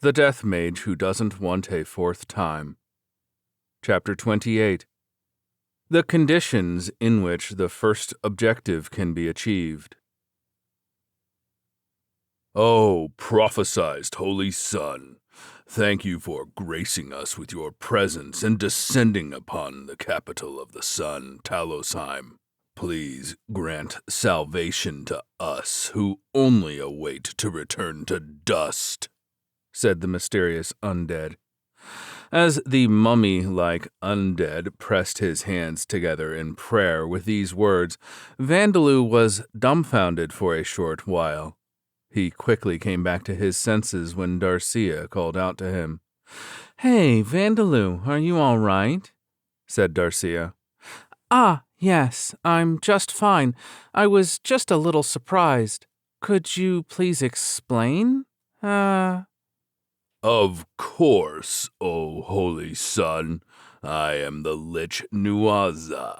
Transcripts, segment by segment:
The Death Mage Who Doesn't Want a Fourth Time. Chapter 28. The Conditions in Which the First Objective Can be Achieved. O prophesized Holy Sun, thank you for gracing us with your presence and descending upon the capital of the sun, Talosheim. Please grant salvation to us who only await to return to dust, said the mysterious undead. As the mummy-like undead pressed his hands together in prayer with these words, Vandaloo was dumbfounded for a short while. He quickly came back to his senses when Darcia called out to him. "Hey, Vandaloo, are you all right?" said Darcia. "Ah, yes, I'm just fine. I was just a little surprised. Could you please explain? Of course, O Holy Sun, I am the Lich Nuaza.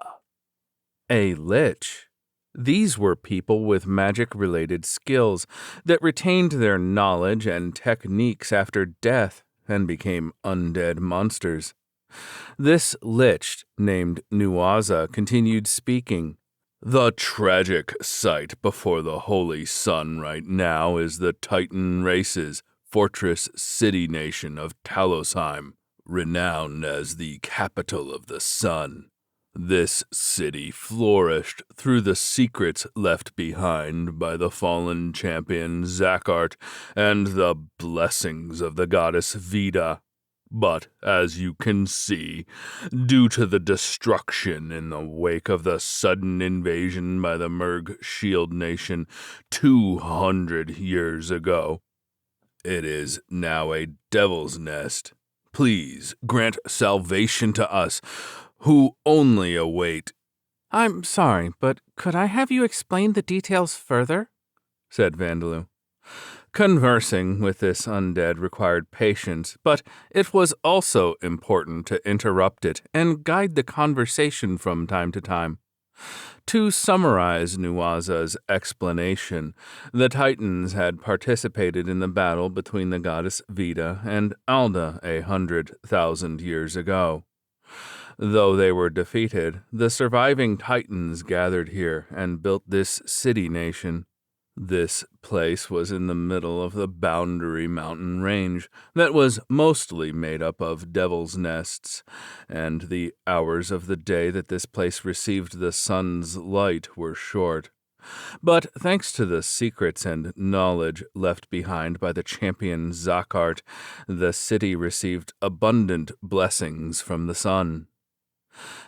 A lich? These were people with magic-related skills that retained their knowledge and techniques after death and became undead monsters. This lich, named Nuaza, continued speaking. The tragic sight before the Holy Sun right now is the Titan race's fortress city nation of Talosheim, renowned as the capital of the sun. This city flourished through the secrets left behind by the fallen champion Zakart and the blessings of the goddess Vida. But, as you can see, due to the destruction in the wake of the sudden invasion by the Merg Shield Nation 200 years ago, it is now a devil's nest. Please grant salvation to us, who only await. "I'm sorry, but could I have you explain the details further?" said Vandaloo. Conversing with this undead required patience, but it was also important to interrupt it and guide the conversation from time to time. To summarize Nuaza's explanation, the Titans had participated in the battle between the goddess Vida and Alda 100,000 years ago. Though they were defeated, the surviving Titans gathered here and built this city nation. This place was in the middle of the Boundary Mountain Range that was mostly made up of devil's nests, and the hours of the day that this place received the sun's light were short. But thanks to the secrets and knowledge left behind by the champion Zakart, the city received abundant blessings from the sun.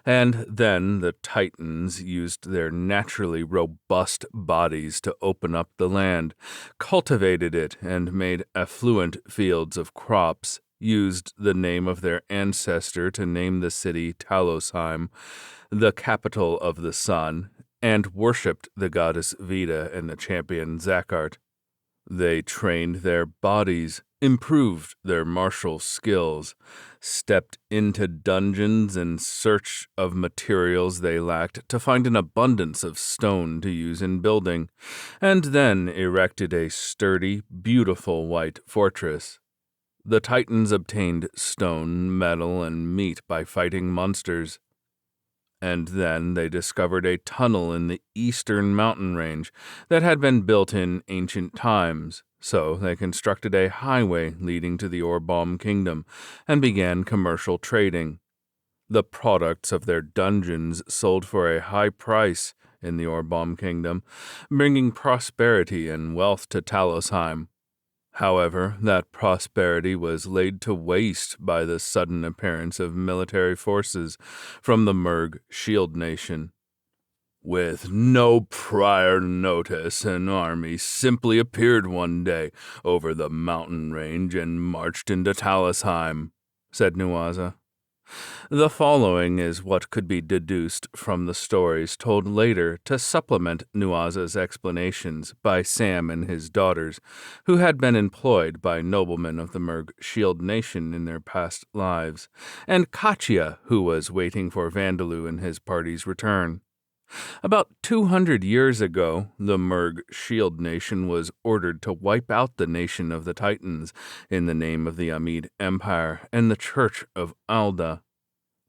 And then the Titans used their naturally robust bodies to open up the land, cultivated it, and made affluent fields of crops, used the name of their ancestor to name the city Talosheim, the capital of the sun, and worshipped the goddess Vida and the champion Zakart. They trained their bodies, improved their martial skills, stepped into dungeons in search of materials they lacked to find an abundance of stone to use in building, and then erected a sturdy, beautiful white fortress. The Titans obtained stone, metal, and meat by fighting monsters. And then they discovered a tunnel in the eastern mountain range that had been built in ancient times, so they constructed a highway leading to the Orbalm Kingdom and began commercial trading. The products of their dungeons sold for a high price in the Orbalm Kingdom, bringing prosperity and wealth to Talosheim. However, that prosperity was laid to waste by the sudden appearance of military forces from the Merg Shield Nation. With no prior notice, an army simply appeared one day over the mountain range and marched into Talosheim, said Nuaza. The following is what could be deduced from the stories told later to supplement Nuaza's explanations by Sam and his daughters, who had been employed by noblemen of the Merg Shield Nation in their past lives, and Kachia, who was waiting for Vandaloo and his party's return. About 200 years ago, the Merg Shield Nation was ordered to wipe out the nation of the Titans in the name of the Amid Empire and the Church of Alda,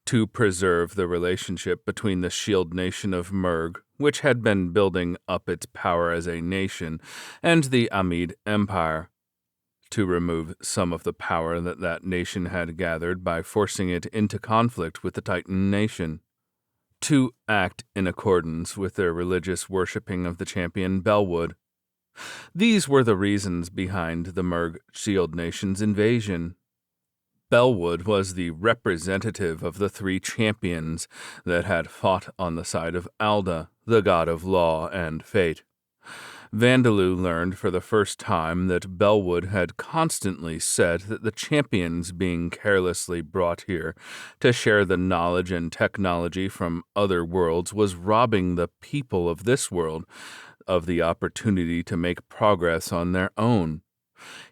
to preserve the relationship between the Shield Nation of Merg, which had been building up its power as a nation, and the Amid Empire, to remove some of the power that nation had gathered by forcing it into conflict with the Titan nation, to act in accordance with their religious worshipping of the champion Bellwood. These were the reasons behind the Merg Shield Nation's invasion. Bellwood was the representative of the three champions that had fought on the side of Alda, the god of law and fate. Vandaloo learned for the first time that Bellwood had constantly said that the champions being carelessly brought here to share the knowledge and technology from other worlds was robbing the people of this world of the opportunity to make progress on their own.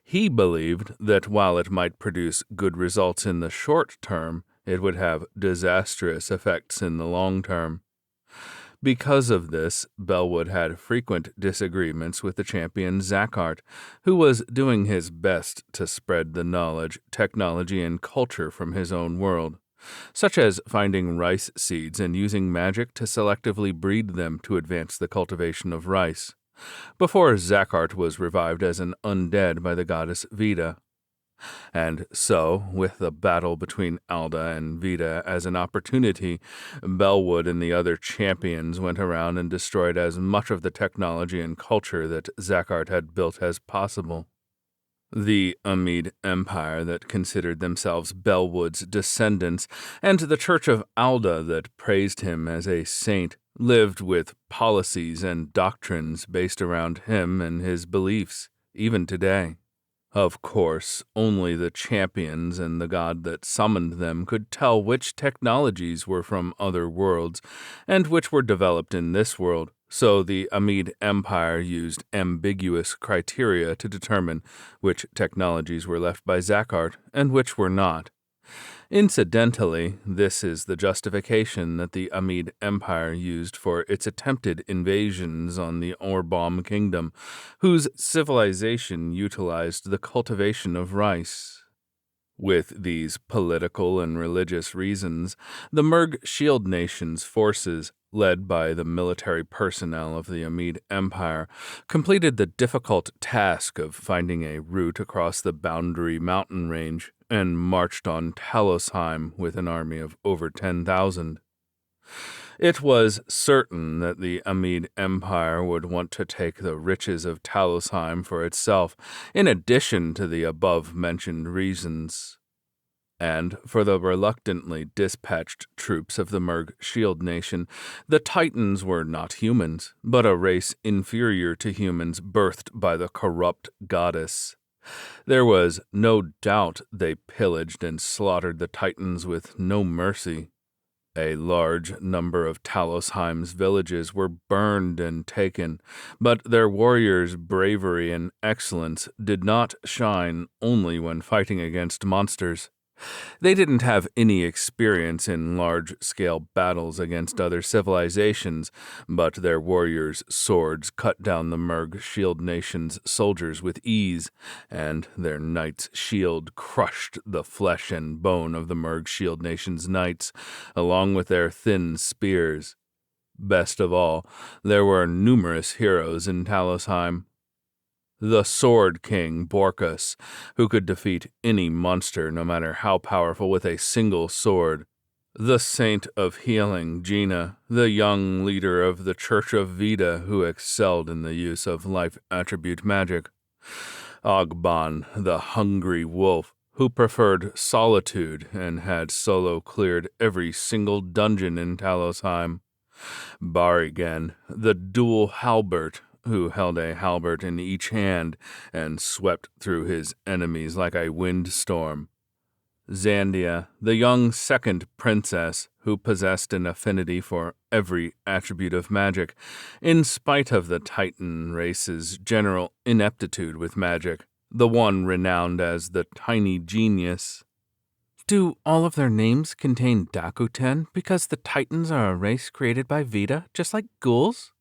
He believed that while it might produce good results in the short term, it would have disastrous effects in the long term. Because of this, Bellwood had frequent disagreements with the champion Zakhart, who was doing his best to spread the knowledge, technology, and culture from his own world, such as finding rice seeds and using magic to selectively breed them to advance the cultivation of rice, before Zakhart was revived as an undead by the goddess Vida. And so, with the battle between Alda and Vida as an opportunity, Bellwood and the other champions went around and destroyed as much of the technology and culture that Zakhart had built as possible. The Amid Empire that considered themselves Bellwood's descendants, and the Church of Alda that praised him as a saint, lived with policies and doctrines based around him and his beliefs, even today. Of course, only the champions and the god that summoned them could tell which technologies were from other worlds and which were developed in this world, so the Amid Empire used ambiguous criteria to determine which technologies were left by Zakhart and which were not. Incidentally, this is the justification that the Amid Empire used for its attempted invasions on the Orbom Kingdom, whose civilization utilized the cultivation of rice. With these political and religious reasons, the Merg Shield Nation's forces, led by the military personnel of the Amid Empire, completed the difficult task of finding a route across the Boundary mountain range and marched on Talosheim with an army of over 10,000. It was certain that the Amid Empire would want to take the riches of Talosheim for itself, in addition to the above-mentioned reasons. And for the reluctantly dispatched troops of the Merg Shield Nation, the Titans were not humans, but a race inferior to humans birthed by the corrupt goddess. There was no doubt they pillaged and slaughtered the Titans with no mercy. A large number of Talosheim's villages were burned and taken, but their warriors' bravery and excellence did not shine only when fighting against monsters. They didn't have any experience in large-scale battles against other civilizations, but their warriors' swords cut down the Merg Shield Nation's soldiers with ease, and their knight's shield crushed the flesh and bone of the Merg Shield Nation's knights, along with their thin spears. Best of all, there were numerous heroes in Talosheim. The Sword King Borkus, who could defeat any monster no matter how powerful with a single sword. The Saint of Healing Gina, the young leader of the Church of Vida who excelled in the use of life attribute magic. Ogban, the Hungry Wolf, who preferred solitude and had solo cleared every single dungeon in Talosheim. Barigan, the Dual Halbert, who held a halberd in each hand and swept through his enemies like a windstorm. Zandia, the young second princess, who possessed an affinity for every attribute of magic, in spite of the Titan race's general ineptitude with magic, the one renowned as the Tiny Genius. Do all of their names contain Dakuten because the Titans are a race created by Vita, just like ghouls?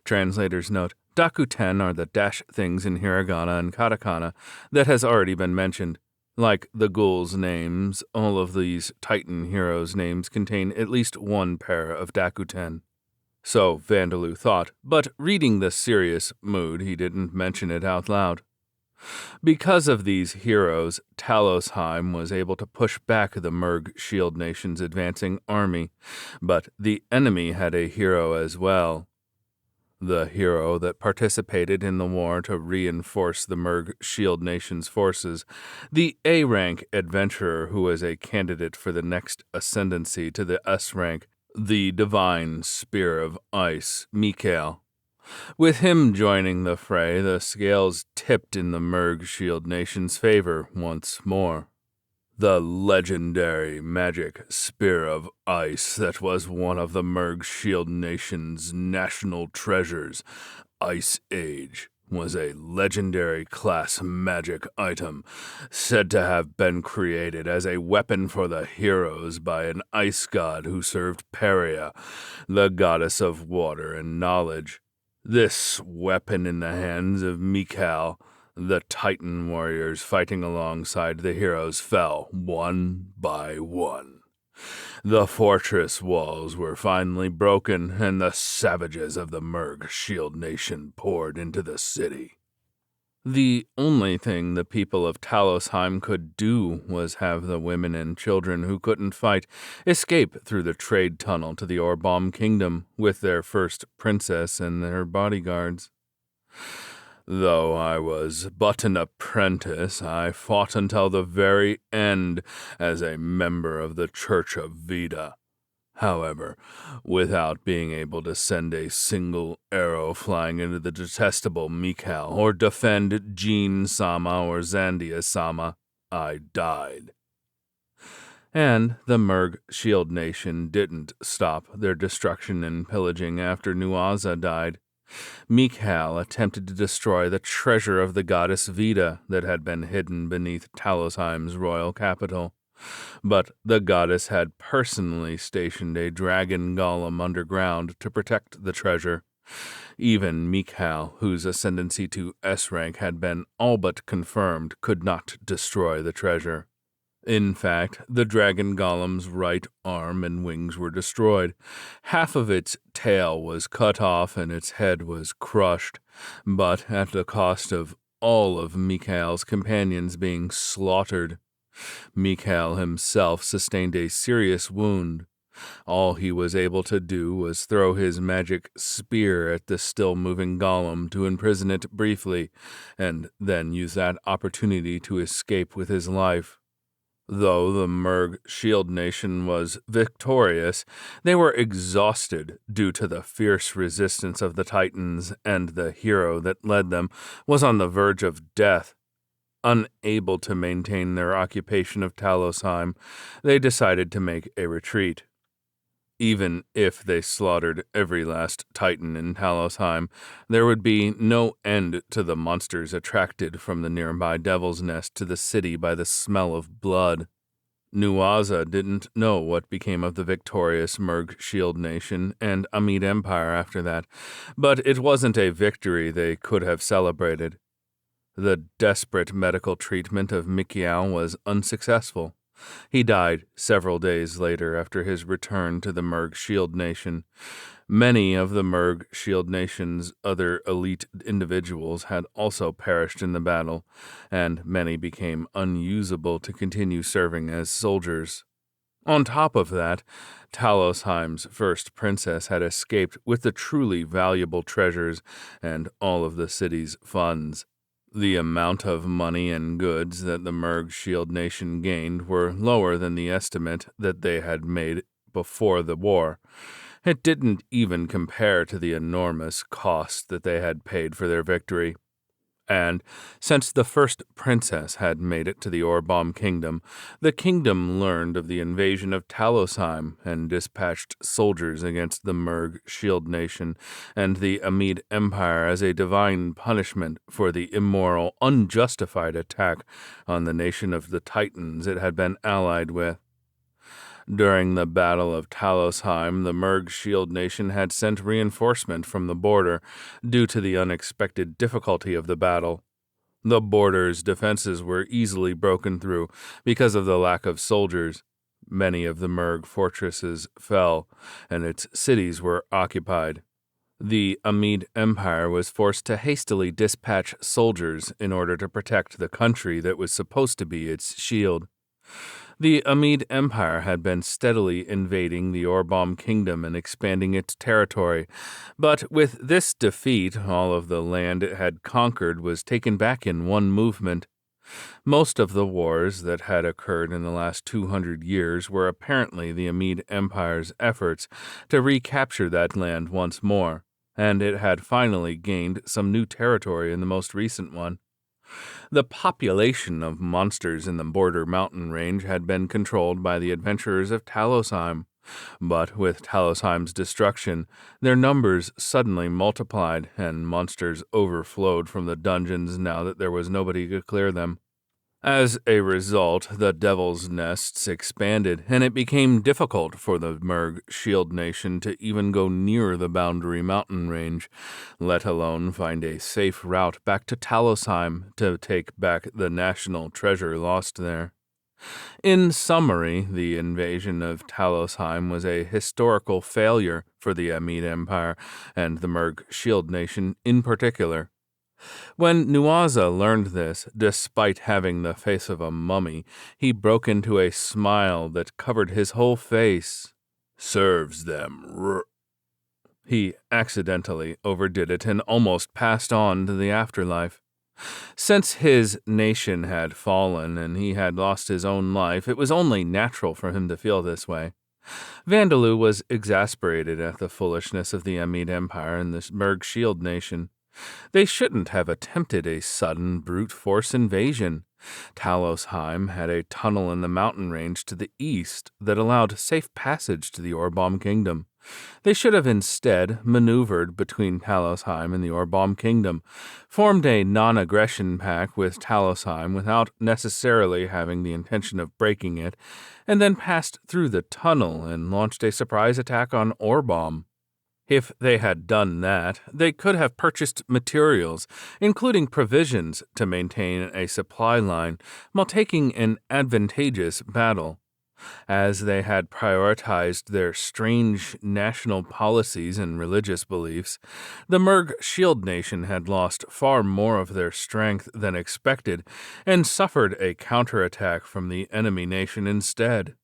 Translator's note: Dakuten are the dash things in hiragana and katakana that has already been mentioned. Like the ghouls' names, all of these Titan heroes' names contain at least one pair of Dakuten. So Vandaloo thought, but reading the serious mood, he didn't mention it out loud. Because of these heroes, Talosheim was able to push back the Merg Shield Nation's advancing army, but the enemy had a hero as well. The hero that participated in the war to reinforce the Merg Shield Nation's forces, the A-rank adventurer who was a candidate for the next ascendancy to the S-rank, the Divine Spear of Ice, Mikael. With him joining the fray, the scales tipped in the Merg Shield Nation's favor once more. The legendary magic Spear of Ice that was one of the Merg Shield Nation's national treasures, Ice Age, was a legendary class magic item said to have been created as a weapon for the heroes by an ice god who served Peria, the goddess of water and knowledge. This weapon in the hands of Mikael, the Titan warriors fighting alongside the heroes, fell one by one. The fortress walls were finally broken, and the savages of the Merg Shield Nation poured into the city. The only thing the people of Talosheim could do was have the women and children who couldn't fight escape through the trade tunnel to the Orbaum Kingdom with their first princess and their bodyguards. Though I was but an apprentice, I fought until the very end as a member of the Church of Vita. However, without being able to send a single arrow flying into the detestable Mikael or defend Jean-sama or Zandia-sama, I died. And the Merg Shield Nation didn't stop their destruction and pillaging after Nuaza died. Mikael attempted to destroy the treasure of the goddess Vita that had been hidden beneath Talosheim's royal capital. But the goddess had personally stationed a dragon golem underground to protect the treasure. Even Mikael, whose ascendancy to S-rank had been all but confirmed, could not destroy the treasure. In fact, the dragon golem's right arm and wings were destroyed. Half of its tail was cut off and its head was crushed, but at the cost of all of Mikael's companions being slaughtered. Mikael himself sustained a serious wound. All he was able to do was throw his magic spear at the still-moving golem to imprison it briefly, and then use that opportunity to escape with his life. Though the Merg Shield Nation was victorious, they were exhausted due to the fierce resistance of the Titans, and the hero that led them was on the verge of death. Unable to maintain their occupation of Talosheim, they decided to make a retreat. Even if they slaughtered every last Titan in Talosheim, there would be no end to the monsters attracted from the nearby Devil's Nest to the city by the smell of blood. Nuaza didn't know what became of the victorious Merg Shield Nation and Amid Empire after that, but it wasn't a victory they could have celebrated. The desperate medical treatment of Mikael was unsuccessful. He died several days later after his return to the Merg Shield Nation. Many of the Merg Shield Nation's other elite individuals had also perished in the battle, and many became unusable to continue serving as soldiers. On top of that, Talosheim's first princess had escaped with the truly valuable treasures and all of the city's funds. The amount of money and goods that the Merg Shield Nation gained were lower than the estimate that they had made before the war. It didn't even compare to the enormous cost that they had paid for their victory. And since the first princess had made it to the Orbom Kingdom, the kingdom learned of the invasion of Talosheim and dispatched soldiers against the Merg Shield Nation and the Amid Empire as a divine punishment for the immoral, unjustified attack on the nation of the Titans it had been allied with. During the Battle of Talosheim, the Merg Shield Nation had sent reinforcement from the border due to the unexpected difficulty of the battle. The border's defenses were easily broken through because of the lack of soldiers. Many of the Merg fortresses fell, and its cities were occupied. The Amid Empire was forced to hastily dispatch soldiers in order to protect the country that was supposed to be its shield. The Amid Empire had been steadily invading the Orbom Kingdom and expanding its territory, but with this defeat, all of the land it had conquered was taken back in one movement. Most of the wars that had occurred in the last 200 years were apparently the Amid Empire's efforts to recapture that land once more, and it had finally gained some new territory in the most recent one. The population of monsters in the border mountain range had been controlled by the adventurers of Talosheim, but with Talosheim's destruction, their numbers suddenly multiplied, and monsters overflowed from the dungeons now that there was nobody to clear them. As a result, the Devil's Nests expanded, and it became difficult for the Merg Shield Nation to even go near the Boundary Mountain Range, let alone find a safe route back to Talosheim to take back the national treasure lost there. In summary, the invasion of Talosheim was a historical failure for the Amid Empire and the Merg Shield Nation in particular. When Nuaza learned this, despite having the face of a mummy, he broke into a smile that covered his whole face. Serves them He accidentally overdid it and almost passed on to the afterlife. Since his nation had fallen and he had lost his own life, it was only natural for him to feel this way. Vandaloo was exasperated at the foolishness of the Amid Empire and the Merg Shield Nation. They shouldn't have attempted a sudden brute force invasion. Talosheim had a tunnel in the mountain range to the east that allowed safe passage to the Orbom Kingdom. They should have instead maneuvered between Talosheim and the Orbom Kingdom, formed a non-aggression pact with Talosheim without necessarily having the intention of breaking it, and then passed through the tunnel and launched a surprise attack on Orbom. If they had done that, they could have purchased materials, including provisions, to maintain a supply line while taking an advantageous battle. As they had prioritized their strange national policies and religious beliefs, the Merg Shield Nation had lost far more of their strength than expected and suffered a counterattack from the enemy nation instead.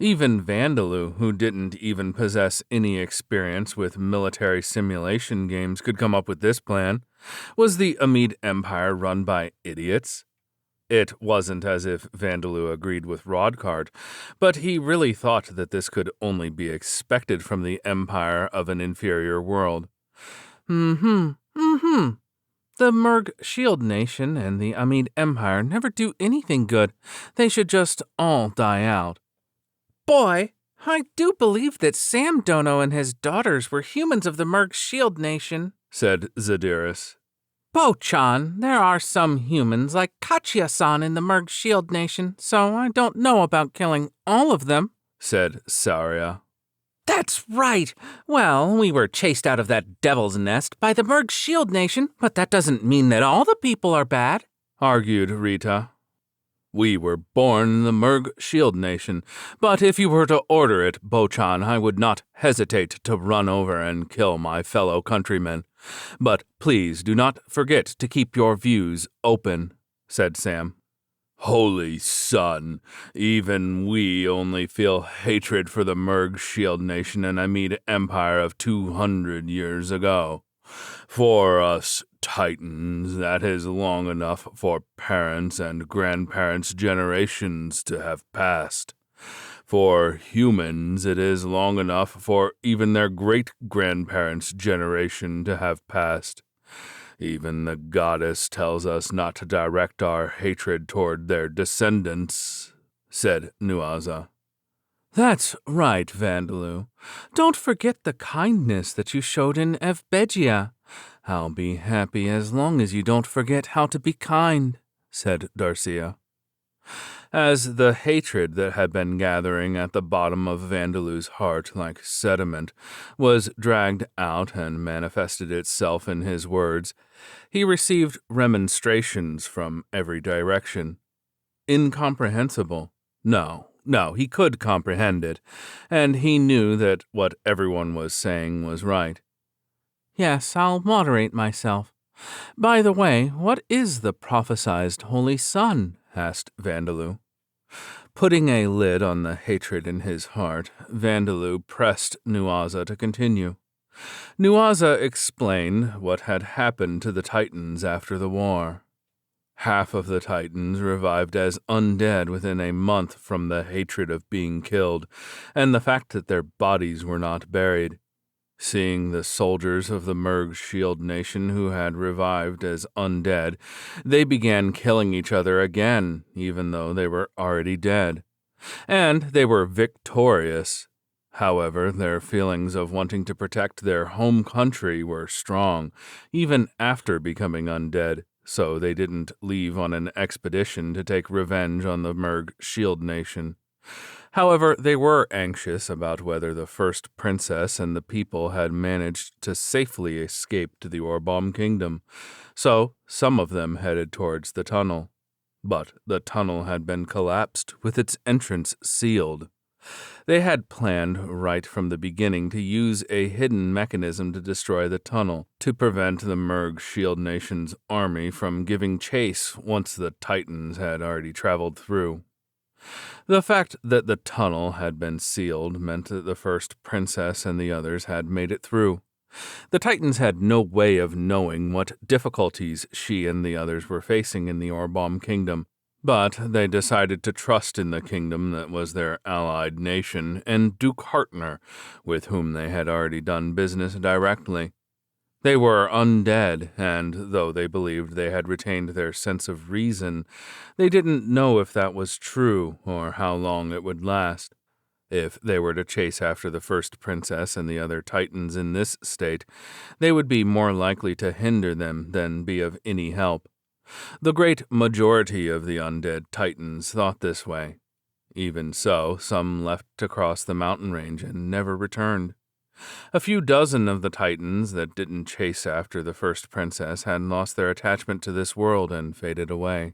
Even Vandaloo, who didn't even possess any experience with military simulation games, could come up with this plan. Was the Amid Empire run by idiots? It wasn't as if Vandaloo agreed with Rodcart, but he really thought that this could only be expected from the empire of an inferior world. The Merg Shield Nation and the Amid Empire never do anything good. They should just all die out. Boy, I do believe that Sam Dono and his daughters were humans of the Merg Shield Nation, said Zadiris. Bo-chan, there are some humans like Kachia-san in the Merg Shield Nation, so I don't know about killing all of them, said Saria. That's right. Well, we were chased out of that devil's nest by the Merg Shield Nation, but that doesn't mean that all the people are bad, argued Rita. We were born in the Merg Shield Nation, but if you were to order it, Bo-chan, I would not hesitate to run over and kill my fellow countrymen. But please do not forget to keep your views open, said Sam. Holy Sun, even we only feel hatred for the Merg Shield Nation and Amid Empire of 200 years ago. For us Titans, that is long enough for parents' and grandparents' generations to have passed. For humans, it is long enough for even their great-grandparents' generation to have passed. Even the goddess tells us not to direct our hatred toward their descendants," said Nuaza. That's right, Vandaloo. Don't forget the kindness that you showed in Evbegia. I'll be happy as long as you don't forget how to be kind, said Darcia. As the hatred that had been gathering at the bottom of Vandaloo's heart like sediment was dragged out and manifested itself in his words, he received remonstrations from every direction. Incomprehensible. No, he could comprehend it, and he knew that what everyone was saying was right. Yes, I'll moderate myself. By the way, what is the prophesied Holy Sun? Asked Vandaloo. Putting a lid on the hatred in his heart, Vandaloo pressed Nuaza to continue. Nuaza explained what had happened to the Titans after the war. Half of the Titans revived as undead within a month from the hatred of being killed, and the fact that their bodies were not buried. Seeing the soldiers of the Merg Shield Nation who had revived as undead, they began killing each other again, even though they were already dead. And they were victorious. However, their feelings of wanting to protect their home country were strong, even after becoming undead, so they didn't leave on an expedition to take revenge on the Merg Shield Nation. However, they were anxious about whether the first princess and the people had managed to safely escape to the Orbaum Kingdom, so some of them headed towards the tunnel. But the tunnel had been collapsed, with its entrance sealed. They had planned right from the beginning to use a hidden mechanism to destroy the tunnel, to prevent the Merg Shield Nation's army from giving chase once the Titans had already traveled through. The fact that the tunnel had been sealed meant that the first princess and the others had made it through. The Titans had no way of knowing what difficulties she and the others were facing in the Orbaum Kingdom, but they decided to trust in the kingdom that was their allied nation and Duke Hartner, with whom they had already done business directly. They were undead, and though they believed they had retained their sense of reason, they didn't know if that was true or how long it would last. If they were to chase after the first princess and the other Titans in this state, they would be more likely to hinder them than be of any help. The great majority of the undead Titans thought this way. Even so, some left to cross the mountain range and never returned. A few dozen of the Titans that didn't chase after the first princess had lost their attachment to this world and faded away.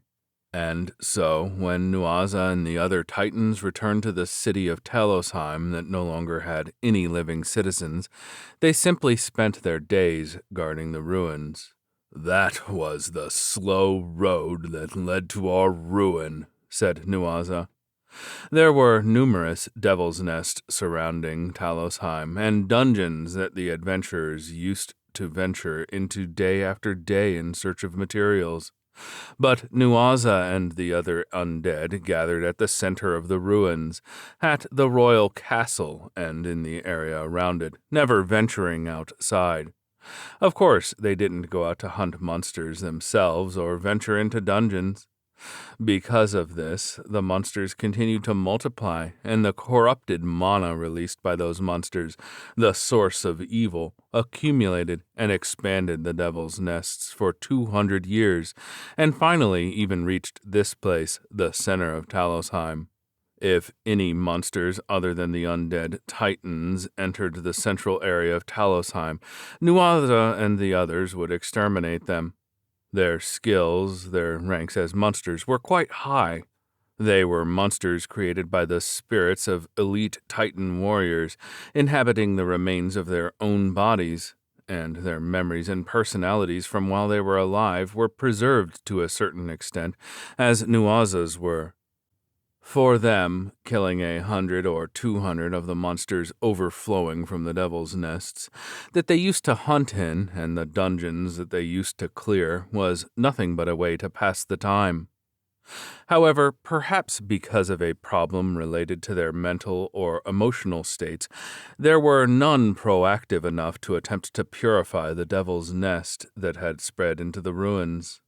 And so, when Nuaza and the other Titans returned to the city of Talosheim that no longer had any living citizens, they simply spent their days guarding the ruins. "That was the slow road that led to our ruin," said Nuaza. There were numerous devil's nests surrounding Talosheim, and dungeons that the adventurers used to venture into day after day in search of materials. But Nuaza and the other undead gathered at the center of the ruins, at the royal castle and in the area around it, never venturing outside. Of course, they didn't go out to hunt monsters themselves or venture into dungeons. Because of this, the monsters continued to multiply, and the corrupted mana released by those monsters, the source of evil, accumulated and expanded the devil's nests for 200 years, and finally even reached this place, the center of Talosheim. If any monsters other than the undead Titans entered the central area of Talosheim, Nuaza and the others would exterminate them. Their skills, their ranks as monsters, were quite high. They were monsters created by the spirits of elite Titan warriors, inhabiting the remains of their own bodies, and their memories and personalities from while they were alive were preserved to a certain extent, as Nuaza's were. For them, killing 100 or 200 of the monsters overflowing from the devil's nests that they used to hunt in and the dungeons that they used to clear was nothing but a way to pass the time. However, perhaps because of a problem related to their mental or emotional states, there were none proactive enough to attempt to purify the devil's nest that had spread into the ruins.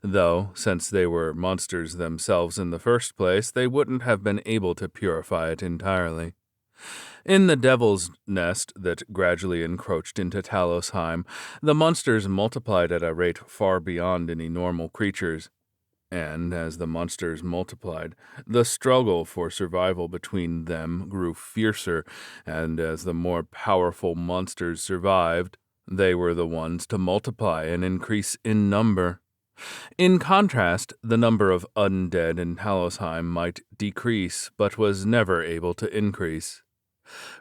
Though, since they were monsters themselves in the first place, they wouldn't have been able to purify it entirely. In the devil's nest that gradually encroached into Talosheim, the monsters multiplied at a rate far beyond any normal creatures. And as the monsters multiplied, the struggle for survival between them grew fiercer, and as the more powerful monsters survived, they were the ones to multiply and increase in number. In contrast, the number of undead in Talosheim might decrease, but was never able to increase.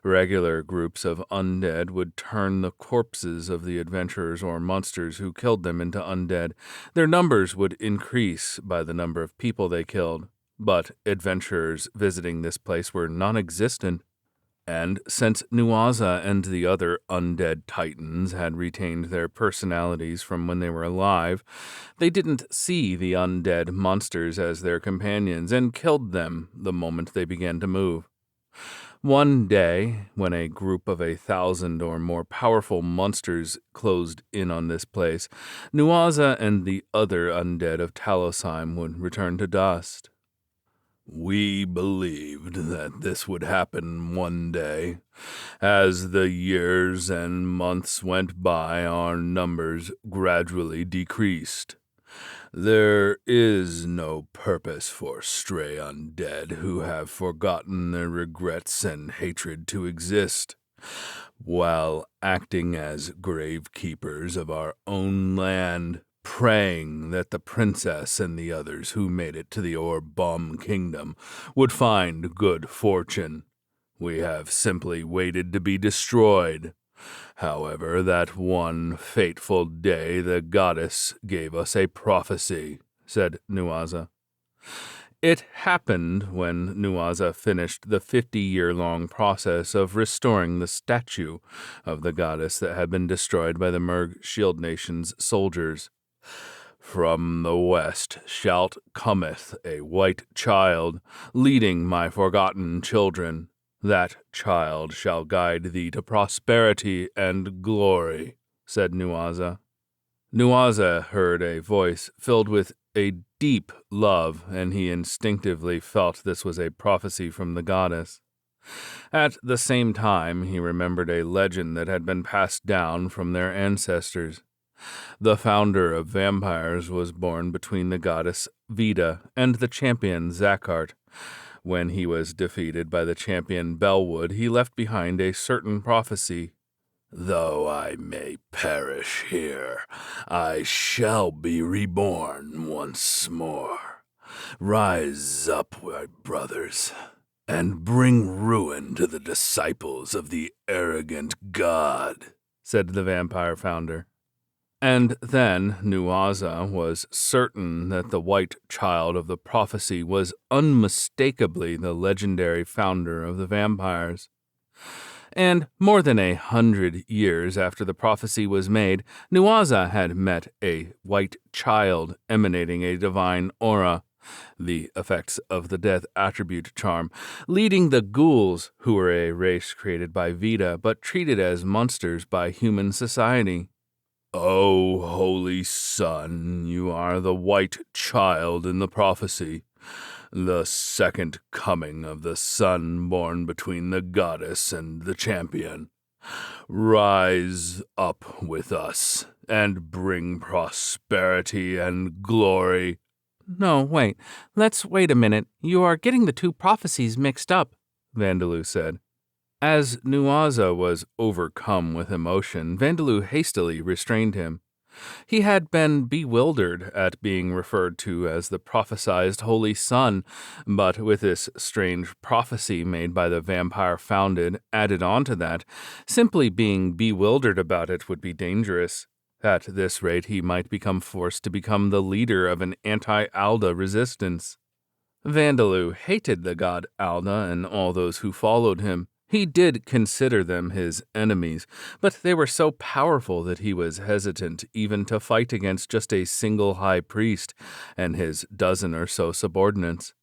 Regular groups of undead would turn the corpses of the adventurers or monsters who killed them into undead. Their numbers would increase by the number of people they killed, but adventurers visiting this place were non-existent. And since Nuaza and the other undead titans had retained their personalities from when they were alive, they didn't see the undead monsters as their companions and killed them the moment they began to move. One day, when a group of 1,000 or more powerful monsters closed in on this place, Nuaza and the other undead of Talosheim would return to dust. We believed that this would happen one day. As the years and months went by, our numbers gradually decreased. There is no purpose for stray undead who have forgotten their regrets and hatred to exist, while acting as gravekeepers of our own land, praying that the princess and the others who made it to the Orbom Kingdom would find good fortune. We have simply waited to be destroyed. However, that one fateful day the goddess gave us a prophecy, said Nuaza. It happened when Nuaza finished the 50-year-long process of restoring the statue of the goddess that had been destroyed by the Merg Shield Nation's soldiers. From the west shout cometh a white child, leading my forgotten children. That child shall guide thee to prosperity and glory, said Nuaza. Nuaza heard a voice filled with a deep love, and he instinctively felt this was a prophecy from the goddess. At the same time, he remembered a legend that had been passed down from their ancestors. The founder of vampires was born between the goddess Vida and the champion Zakhart. When he was defeated by the champion Bellwood, he left behind a certain prophecy. Though I may perish here, I shall be reborn once more. Rise up, my brothers, and bring ruin to the disciples of the arrogant god, said the vampire founder. And then Nuaza was certain that the white child of the prophecy was unmistakably the legendary founder of the vampires. And more than 100 years after the prophecy was made, Nuaza had met a white child emanating a divine aura, the effects of the death attribute charm, leading the ghouls, who were a race created by Vida but treated as monsters by human society. O Holy Sun, you are the white child in the prophecy, the second coming of the son born between the goddess and the champion. Rise up with us and bring prosperity and glory. No, wait. Let's wait a minute. You are getting the two prophecies mixed up, Vandaloo said. As Nuaza was overcome with emotion, Vandaloo hastily restrained him. He had been bewildered at being referred to as the prophesied Holy Sun, but with this strange prophecy made by the vampire founded added on to that, simply being bewildered about it would be dangerous. At this rate, he might become forced to become the leader of an anti-Alda resistance. Vandaloo hated the god Alda and all those who followed him. He did consider them his enemies, but they were so powerful that he was hesitant even to fight against just a single high priest and his dozen or so subordinates.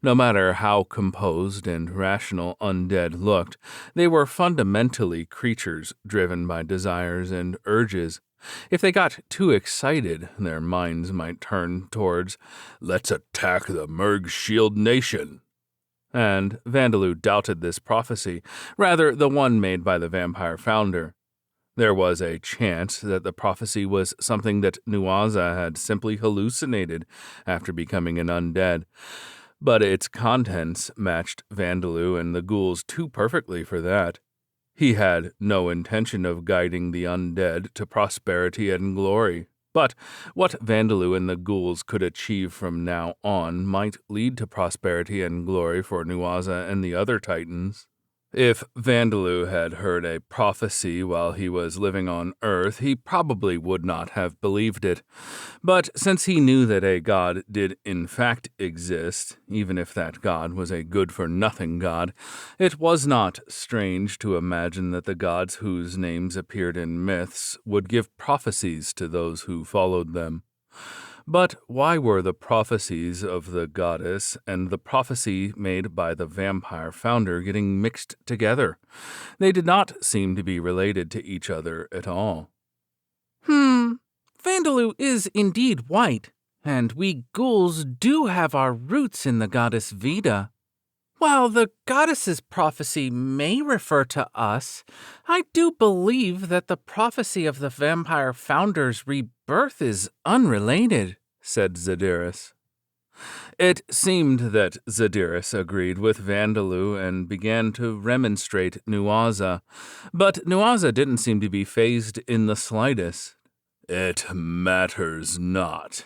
No matter how composed and rational undead looked, they were fundamentally creatures driven by desires and urges. If they got too excited, their minds might turn towards, "Let's attack the Merg Shield Nation." And Vandaloo doubted this prophecy, rather the one made by the vampire founder. There was a chance that the prophecy was something that Nuaza had simply hallucinated after becoming an undead, but its contents matched Vandaloo and the ghouls too perfectly for that. He had no intention of guiding the undead to prosperity and glory. But what Vandaloo and the ghouls could achieve from now on might lead to prosperity and glory for Nuaza and the other Titans. If Vandaloo had heard a prophecy while he was living on Earth, he probably would not have believed it. But since he knew that a god did in fact exist, even if that god was a good-for-nothing god, it was not strange to imagine that the gods whose names appeared in myths would give prophecies to those who followed them. But why were the prophecies of the goddess and the prophecy made by the vampire founder getting mixed together? They did not seem to be related to each other at all. Vandaloo is indeed white, and we ghouls do have our roots in the goddess Vida. While the goddess's prophecy may refer to us, I do believe that the prophecy of the vampire founder's rebirth is unrelated, said Zadiris. It seemed that Zadiris agreed with Vandaloo and began to remonstrate Nuaza, but Nuaza didn't seem to be fazed in the slightest. "It matters not.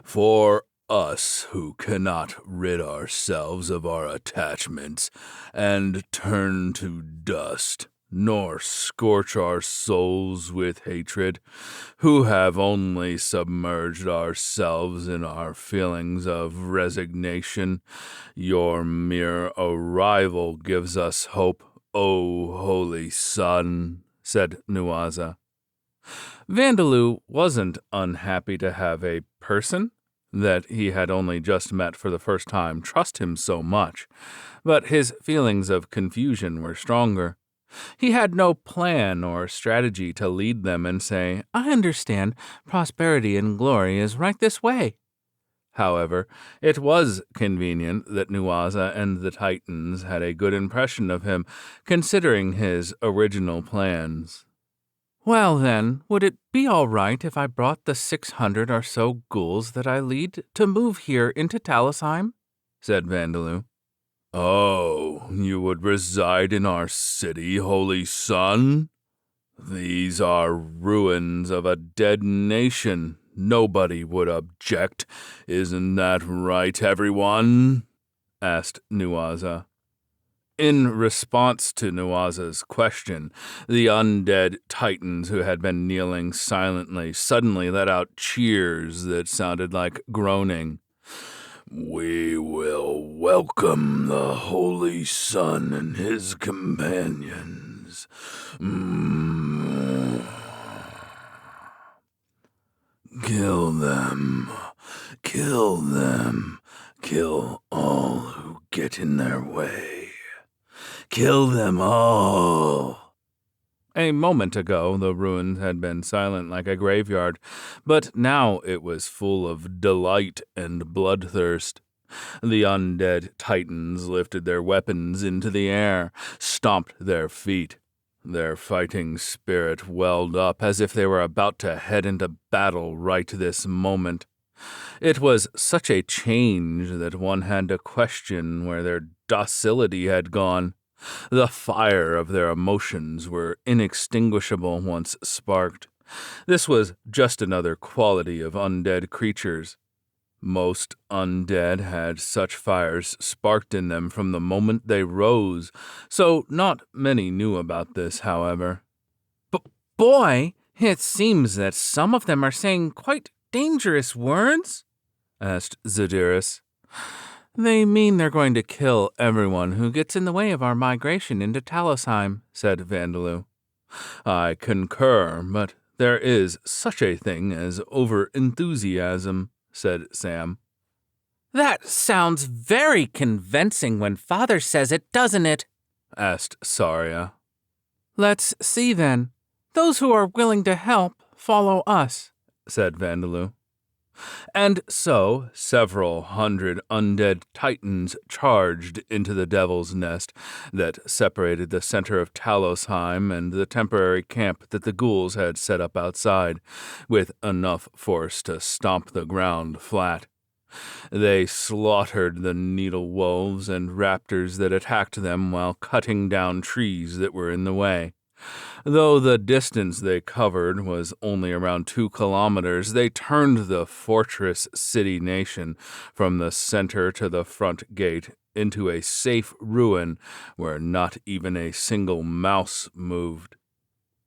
For us who cannot rid ourselves of our attachments and turn to dust, nor scorch our souls with hatred, who have only submerged ourselves in our feelings of resignation, your mere arrival gives us hope, O Holy Sun," said Nuaza. Vandaloo wasn't unhappy to have a person that he had only just met for the first time trust him so much, but his feelings of confusion were stronger. He had no plan or strategy to lead them and say, "I understand, prosperity and glory is right this way." However, it was convenient that Nuaza and the Titans had a good impression of him, considering his original plans. "Well, then, would it be all right if I brought the 600 or so ghouls that I lead to move here into Talosheim?" said Vandaloo. "Oh, you would reside in our city, Holy Sun? These are ruins of a dead nation. Nobody would object. Isn't that right, everyone?" asked Nuaza. In response to Nuaza's question, the undead Titans who had been kneeling silently suddenly let out cheers that sounded like groaning. "We will welcome the Holy Sun and his companions. Kill them. Kill them. Kill all who get in their way. Kill them all." A moment ago, the ruins had been silent like a graveyard, but now it was full of delight and bloodthirst. The undead Titans lifted their weapons into the air, stomped their feet. Their fighting spirit welled up as if they were about to head into battle right this moment. It was such a change that one had to question where their docility had gone. The fire of their emotions were inextinguishable once sparked. This was just another quality of undead creatures. Most undead had such fires sparked in them from the moment they rose, so not many knew about this, however. "Boy, it seems that some of them are saying quite dangerous words," asked Zadiris. They mean they're going to kill everyone who gets in the way of our migration into Talosheim, said Vandaloo. I concur, but there is such a thing as over-enthusiasm, said Sam. That sounds very convincing when Father says it, doesn't it? Asked Saria. Let's see then. Those who are willing to help follow us, said Vandaloo. And so several hundred undead titans charged into the Devil's Nest that separated the center of Talosheim and the temporary camp that the ghouls had set up outside, with enough force to stomp the ground flat. They slaughtered the needle wolves and raptors that attacked them while cutting down trees that were in the way. Though the distance they covered was only around 2 kilometers, they turned the fortress city-nation from the center to the front gate into a safe ruin where not even a single mouse moved.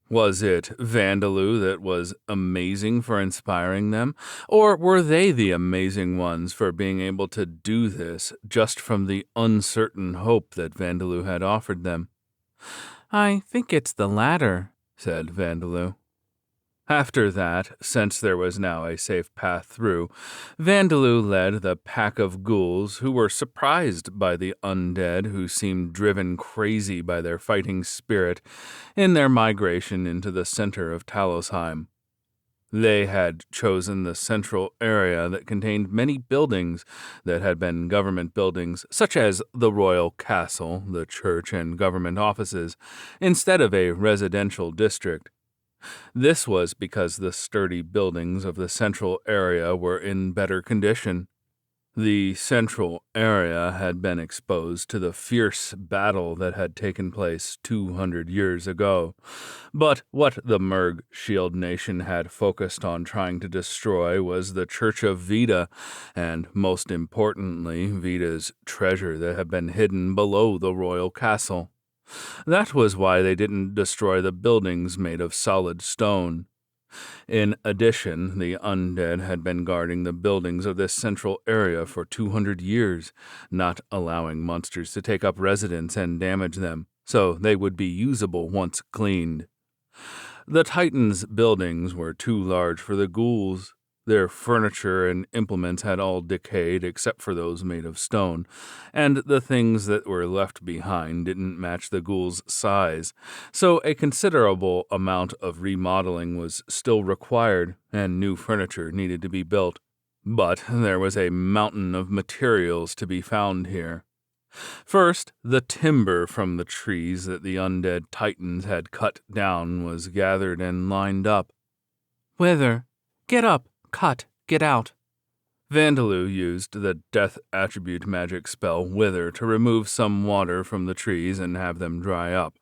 Was it Vandaloo that was amazing for inspiring them, or were they the amazing ones for being able to do this just from the uncertain hope that Vandaloo had offered them? I think it's the latter, said Vandaloo. After that, since there was now a safe path through, Vandaloo led the pack of ghouls who were surprised by the undead who seemed driven crazy by their fighting spirit in their migration into the center of Talosheim. They had chosen the central area that contained many buildings that had been government buildings, such as the royal castle, the church, and government offices, instead of a residential district. This was because the sturdy buildings of the central area were in better condition. The central area had been exposed to the fierce battle that had taken place 200 years ago, but what the Merg Shield Nation had focused on trying to destroy was the Church of Vita, and most importantly, Vita's treasure that had been hidden below the royal castle. That was why they didn't destroy the buildings made of solid stone. In addition, the undead had been guarding the buildings of this central area for 200 years, not allowing monsters to take up residence and damage them, so they would be usable once cleaned. The Titans' buildings were too large for the ghouls. Their furniture and implements had all decayed except for those made of stone, and the things that were left behind didn't match the ghouls' size, so a considerable amount of remodeling was still required, and new furniture needed to be built. But there was a mountain of materials to be found here. First, the timber from the trees that the undead titans had cut down was gathered and lined up. Wither, get up. Cut, get out. Vandaloo used the death attribute magic spell Wither to remove some water from the trees and have them dry up,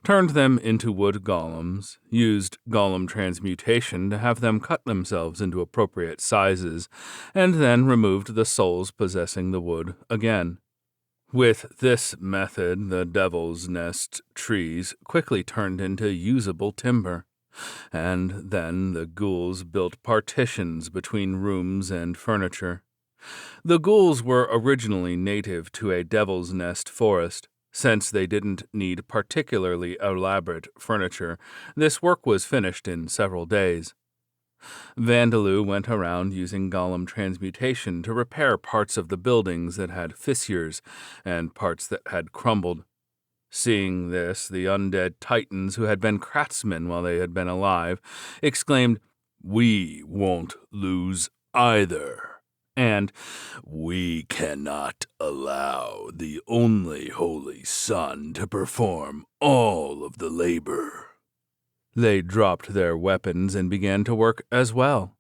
turned them into wood golems, used golem transmutation to have them cut themselves into appropriate sizes, and then removed the souls possessing the wood again. With this method, the Devil's Nest trees quickly turned into usable timber. And then the ghouls built partitions between rooms and furniture. The ghouls were originally native to a Devil's Nest forest. Since they didn't need particularly elaborate furniture, this work was finished in several days. Vandaloo went around using golem transmutation to repair parts of the buildings that had fissures and parts that had crumbled. Seeing this, the undead titans who had been craftsmen while they had been alive exclaimed, "We won't lose either," and "We cannot allow the only Holy Son to perform all of the labor." They dropped their weapons and began to work as well.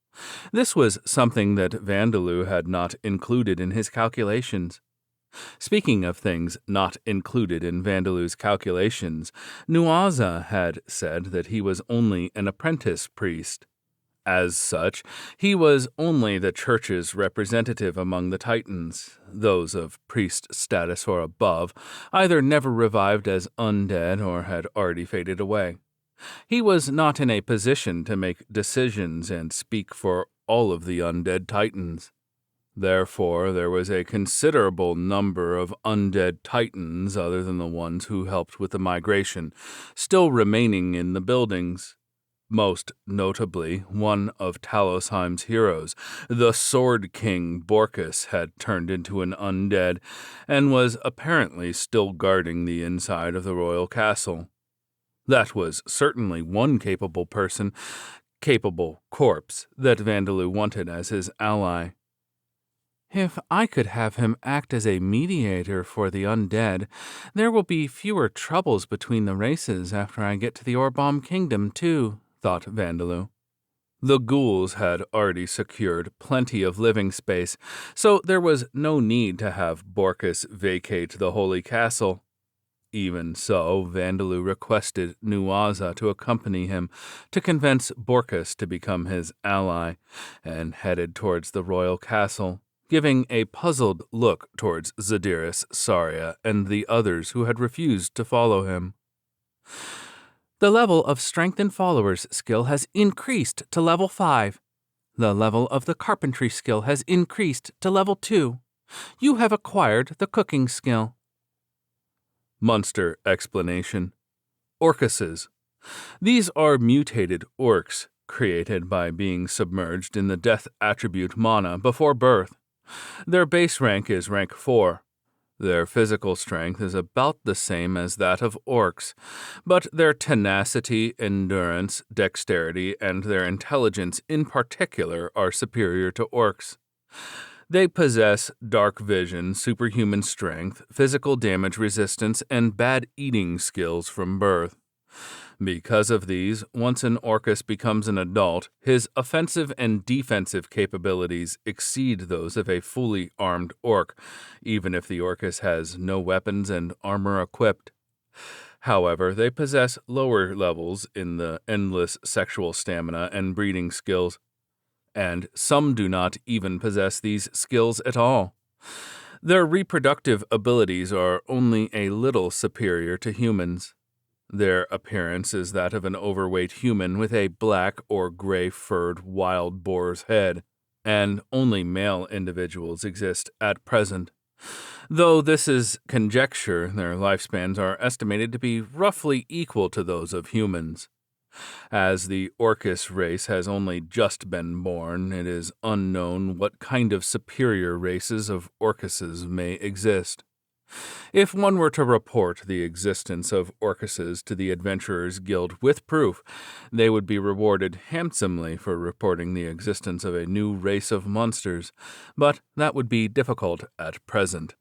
This was something that Vandaloo had not included in his calculations. Speaking of things not included in Vandaloo's calculations, Nuaza had said that he was only an apprentice priest. As such, he was only the church's representative among the Titans. Those of priest status or above either never revived as undead or had already faded away. He was not in a position to make decisions and speak for all of the undead Titans. Therefore, there was a considerable number of undead titans other than the ones who helped with the migration, still remaining in the buildings. Most notably, one of Talosheim's heroes, the Sword King Borkus, had turned into an undead and was apparently still guarding the inside of the royal castle. That was certainly one capable corpse, that Vandaloo wanted as his ally. If I could have him act as a mediator for the undead, there will be fewer troubles between the races after I get to the Orbom Kingdom, too, thought Vandaloo. The ghouls had already secured plenty of living space, so there was no need to have Borkus vacate the Holy Castle. Even so, Vandaloo requested Nuaza to accompany him to convince Borkus to become his ally, and headed towards the royal castle, giving a puzzled look towards Zadiris, Saria, and the others who had refused to follow him. The level of Strength and Followers skill has increased to level 5. The level of the Carpentry skill has increased to level 2. You have acquired the Cooking skill. Monster explanation. Orcuses. These are mutated orcs, created by being submerged in the death attribute mana before birth. Their base rank is rank 4. Their physical strength is about the same as that of orcs, but their tenacity, endurance, dexterity, and their intelligence in particular are superior to orcs. They possess dark vision, superhuman strength, physical damage resistance, and bad eating skills from birth. Because of these, once an Orcus becomes an adult, his offensive and defensive capabilities exceed those of a fully armed orc, even if the Orcus has no weapons and armor equipped. However, they possess lower levels in the endless sexual stamina and breeding skills, and some do not even possess these skills at all. Their reproductive abilities are only a little superior to humans. Their appearance is that of an overweight human with a black or gray-furred wild boar's head, and only male individuals exist at present. Though this is conjecture, their lifespans are estimated to be roughly equal to those of humans. As the Orcus race has only just been born, it is unknown what kind of superior races of Orcuses may exist. If one were to report the existence of Orcuses to the Adventurers Guild with proof, they would be rewarded handsomely for reporting the existence of a new race of monsters, but that would be difficult at present.